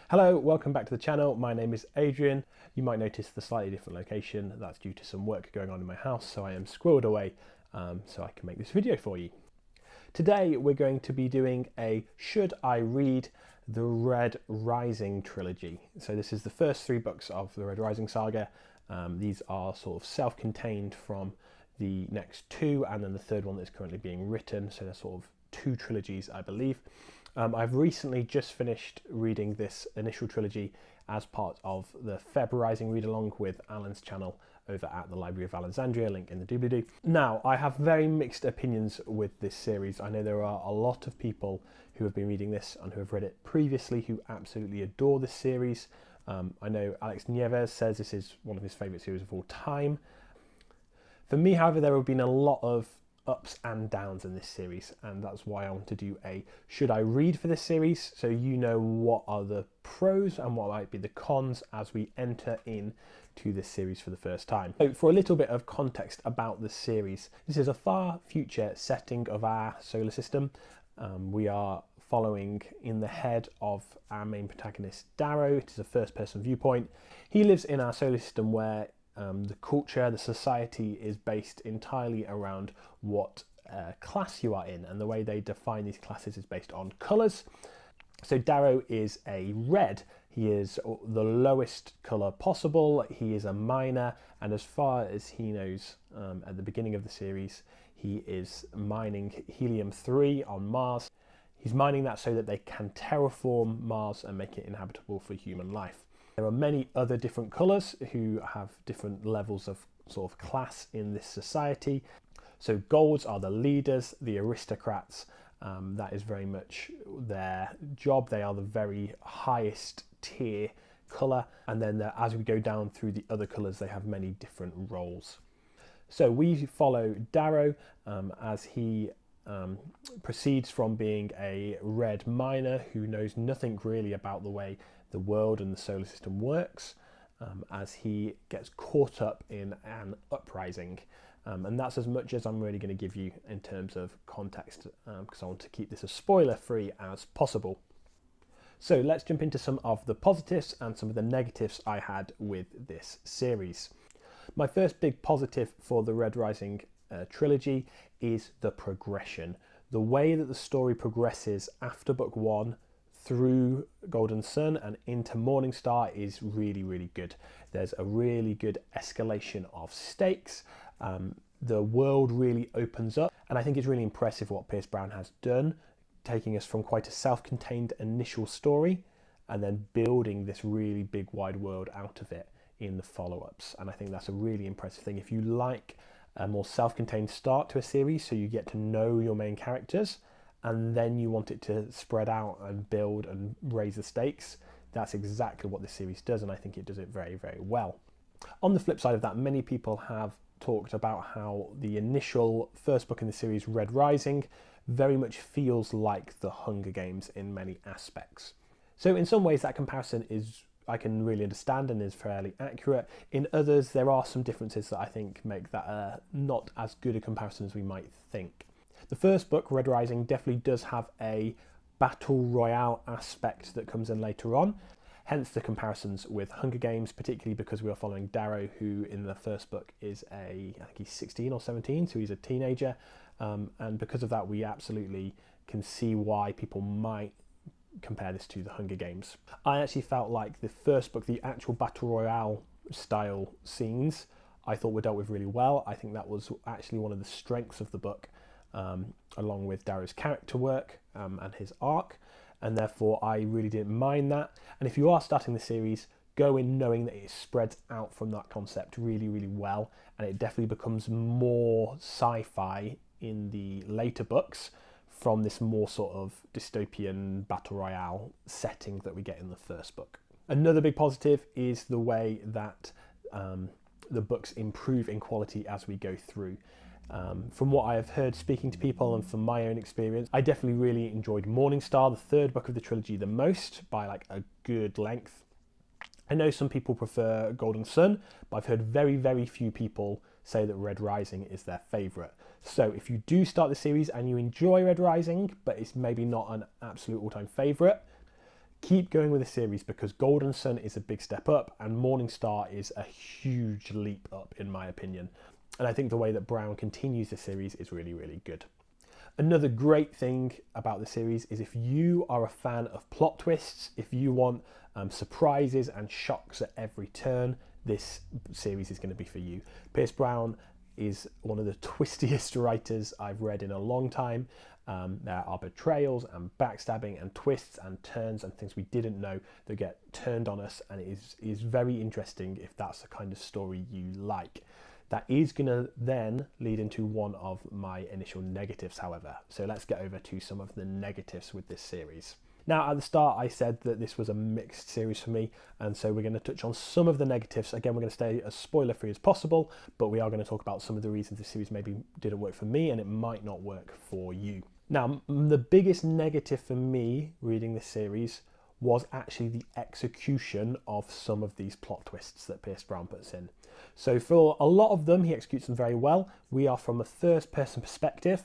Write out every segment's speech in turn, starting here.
Hello, welcome back to the channel. My name is Adrian. You might notice the slightly different location. That's due to some work going on in my house, so I am squirreled away so I can make this video for you. Today we're going to be doing a Should I Read the Red Rising Trilogy. So this is the first three books of the Red Rising saga. These are sort of self-contained from the next two and then the third one that's currently being written. So they're sort of two trilogies, I believe. I've recently just finished reading this initial trilogy as part of the Feb Rising read along with Alan's channel over at the Library of Alexandria, link in the doobly-doo. Now, I have very mixed opinions with this series. I know there are a lot of people who have been reading this and who have read it previously who absolutely adore this series. I know Alex Nieves says this is one of his favourite series of all time. For me, however, there have been a lot of ups and downs in this series, and that's why I want to do a should I read for this series, so you know what are the pros and what might be the cons as we enter into this series for the first time. So for a little bit of context about the series, this is a far future setting of our solar system. We are following in the head of our main protagonist Darrow. It is a first person viewpoint. He lives in our solar system where the culture, the society is based entirely around what class you are in, and the way they define these classes is based on colours. So Darrow is a red. He is the lowest colour possible. He is a miner, and as far as he knows at the beginning of the series, he is mining helium-3 on Mars. He's mining that so that they can terraform Mars and make it inhabitable for human life. There are many other different colours who have different levels of sort of class in this society. So golds are the leaders, the aristocrats. That is very much their job. They are the very highest tier colour. And then as we go down through the other colours, they have many different roles. So we follow Darrow as he proceeds from being a red miner who knows nothing really about the way the world and the solar system works, as he gets caught up in an uprising. And that's as much as I'm really going to give you in terms of context, because I want to keep this as spoiler free as possible. So let's jump into some of the positives and some of the negatives I had with this series. My first big positive for the Red Rising trilogy is the progression. The way that the story progresses after book one through Golden Sun and into Morning Star is really, really good. There's a really good escalation of stakes. The world really opens up, and I think it's really impressive what Pierce Brown has done, taking us from quite a self-contained initial story and then building this really big wide world out of it in the follow-ups. And I think that's a really impressive thing. If you like a more self-contained start to a series, so you get to know your main characters, and then you want it to spread out and build and raise the stakes, that's exactly what this series does, and I think it does it very, very well. On the flip side of that, many people have talked about how the initial first book in the series, Red Rising, very much feels like the Hunger Games in many aspects. So in some ways that comparison is, I can really understand, and is fairly accurate. In others, there are some differences that I think make that not as good a comparison as we might think. The first book, Red Rising, definitely does have a battle royale aspect that comes in later on, hence the comparisons with Hunger Games, particularly because we are following Darrow, who in the first book is I think he's 16 or 17, so he's a teenager, and because of that we absolutely can see why people might compare this to the Hunger Games. I actually felt like the first book, the actual battle royale style scenes, I thought were dealt with really well. I think that was actually one of the strengths of the book, along with Darrow's character work and his arc, and therefore I really didn't mind that. And if you are starting the series, go in knowing that it spreads out from that concept really, really well, and it definitely becomes more sci-fi in the later books from this more sort of dystopian battle royale setting that we get in the first book. Another big positive is the way that the books improve in quality as we go through. From what I have heard speaking to people and from my own experience, I definitely really enjoyed Morning Star, the third book of the trilogy, the most, by like a good length. I know some people prefer Golden Sun, but I've heard very, very few people say that Red Rising is their favourite. So if you do start the series and you enjoy Red Rising, but it's maybe not an absolute all-time favourite, keep going with the series because Golden Sun is a big step up and Morning Star is a huge leap up in my opinion. And I think the way that Brown continues the series is really, really good. Another great thing about the series is if you are a fan of plot twists, if you want surprises and shocks at every turn, this series is going to be for you. Pierce Brown is one of the twistiest writers I've read in a long time. There are betrayals and backstabbing and twists and turns and things we didn't know that get turned on us, and it is very interesting if that's the kind of story you like. That is going to then lead into one of my initial negatives, however. So let's get over to some of the negatives with this series. Now, at the start, I said that this was a mixed series for me, and so we're going to touch on some of the negatives. Again, we're going to stay as spoiler-free as possible, but we are going to talk about some of the reasons this series maybe didn't work for me, and it might not work for you. Now, the biggest negative for me reading this series was actually the execution of some of these plot twists that Pierce Brown puts in. So for a lot of them, he executes them very well. We are from a first-person perspective,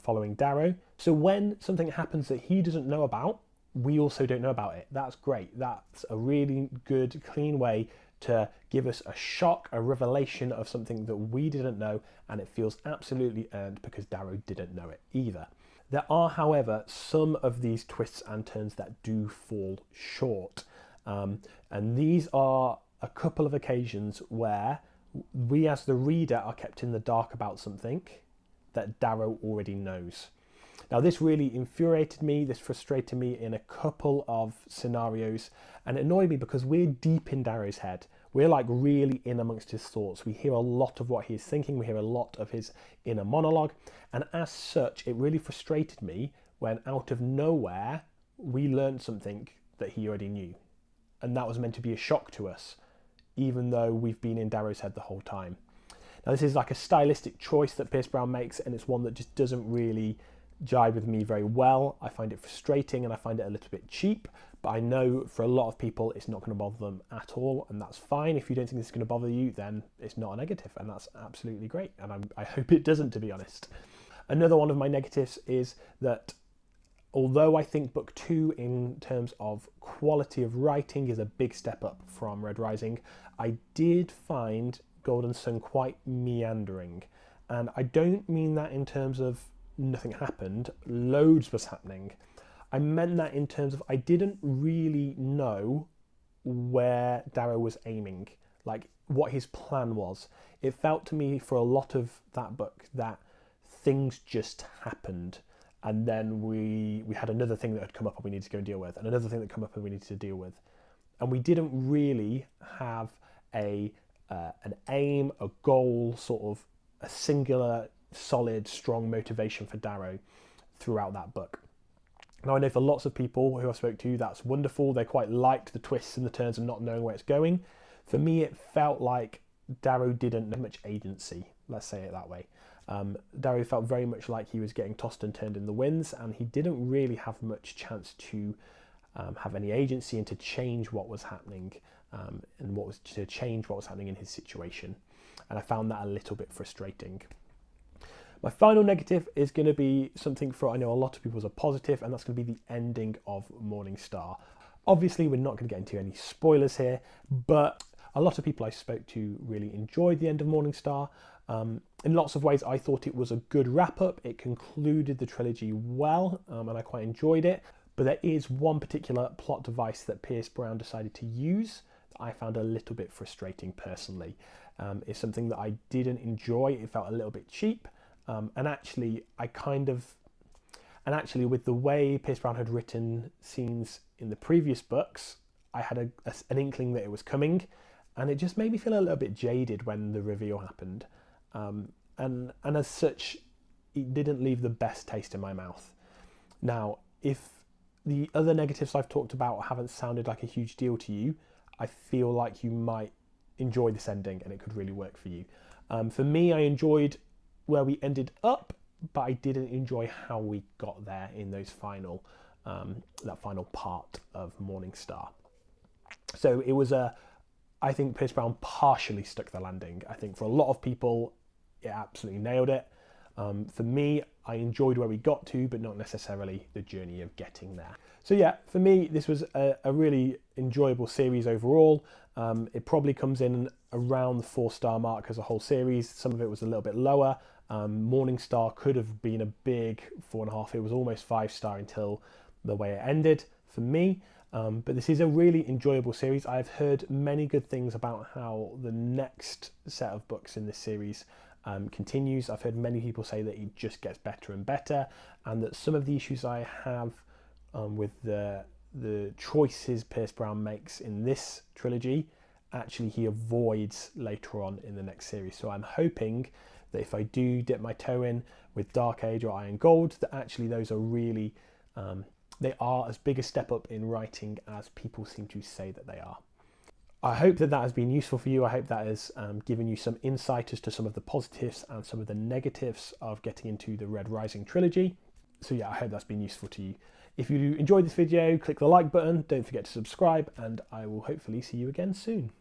following Darrow. So when something happens that he doesn't know about, we also don't know about it. That's great. That's a really good, clean way to give us a shock, a revelation of something that we didn't know, and it feels absolutely earned because Darrow didn't know it either. There are, however, some of these twists and turns that do fall short. And these are a couple of occasions where we as the reader are kept in the dark about something that Darrow already knows. Now, this really infuriated me, this frustrated me in a couple of scenarios, and it annoyed me because we're deep in Darrow's head. We're like really in amongst his thoughts. We hear a lot of what he's thinking. We hear a lot of his inner monologue. And as such, it really frustrated me when out of nowhere, we learned something that he already knew. And that was meant to be a shock to us, even though we've been in Darrow's head the whole time. Now, this is like a stylistic choice that Pierce Brown makes, and it's one that just doesn't really jibe with me very well. I find it frustrating and I find it a little bit cheap, but I know for a lot of people it's not going to bother them at all, and that's fine. If you don't think this is going to bother you, then it's not a negative, and that's absolutely great, and I hope it doesn't, to be honest. Another one of my negatives is that although I think book 2 in terms of quality of writing is a big step up from Red Rising, I did find Golden Sun quite meandering, and I don't mean that in terms of nothing happened. Loads was happening. I meant that in terms of I didn't really know where Darrow was aiming, like what his plan was. It felt to me for a lot of that book that things just happened, and then we had another thing that had come up and we needed to go and deal with, and another thing that come up and we needed to deal with, and we didn't really have an aim, a goal, sort of a singular, solid, strong motivation for Darrow throughout that book. Now, I know for lots of people who I spoke to, that's wonderful. They quite liked the twists and the turns and not knowing where it's going. For me, it felt like Darrow didn't have much agency, let's say it that way. Darrow felt very much like he was getting tossed and turned in the winds, and he didn't really have much chance to have any agency and to change what was happening, to change what was happening in his situation. And I found that a little bit frustrating. My final negative is going to be something for, I know a lot of people as a positive, and that's going to be the ending of Morning Star. Obviously, we're not going to get into any spoilers here, but a lot of people I spoke to really enjoyed the end of Morning Star. In lots of ways, I thought it was a good wrap-up. It concluded the trilogy well, and I quite enjoyed it. But there is one particular plot device that Pierce Brown decided to use that I found a little bit frustrating personally. It's something that I didn't enjoy. It felt a little bit cheap. And actually, with the way Pierce Brown had written scenes in the previous books, I had an inkling that it was coming, and it just made me feel a little bit jaded when the reveal happened. And as such, it didn't leave the best taste in my mouth. Now, if the other negatives I've talked about haven't sounded like a huge deal to you, I feel like you might enjoy this ending and it could really work for you. For me, I enjoyed where we ended up, but I didn't enjoy how we got there in those that final part of Morning Star. So it was I think Pierce Brown partially stuck the landing. I think for a lot of people, it absolutely nailed it. For me, I enjoyed where we got to, but not necessarily the journey of getting there. So yeah, for me, this was a really enjoyable series overall. It probably comes in around the 4-star mark as a whole series. Some of it was a little bit lower. Morningstar could have been a big 4.5. It was almost 5-star until the way it ended for me. But this is a really enjoyable series. I've heard many good things about how the next set of books in this series continues. I've heard many people say that it just gets better and better, and that some of the issues I have with the choices Pierce Brown makes in this trilogy, actually he avoids later on in the next series. So I'm hoping that if I do dip my toe in with Dark Age or Iron Gold, that actually those are really they are as big a step up in writing as people seem to say that they are. I hope that has been useful for you. I hope that has given you some insight as to some of the positives and some of the negatives of getting into the Red Rising Trilogy. So yeah, I hope that's been useful to you. If you enjoyed this video, click the like button, don't forget to subscribe, and I will hopefully see you again soon.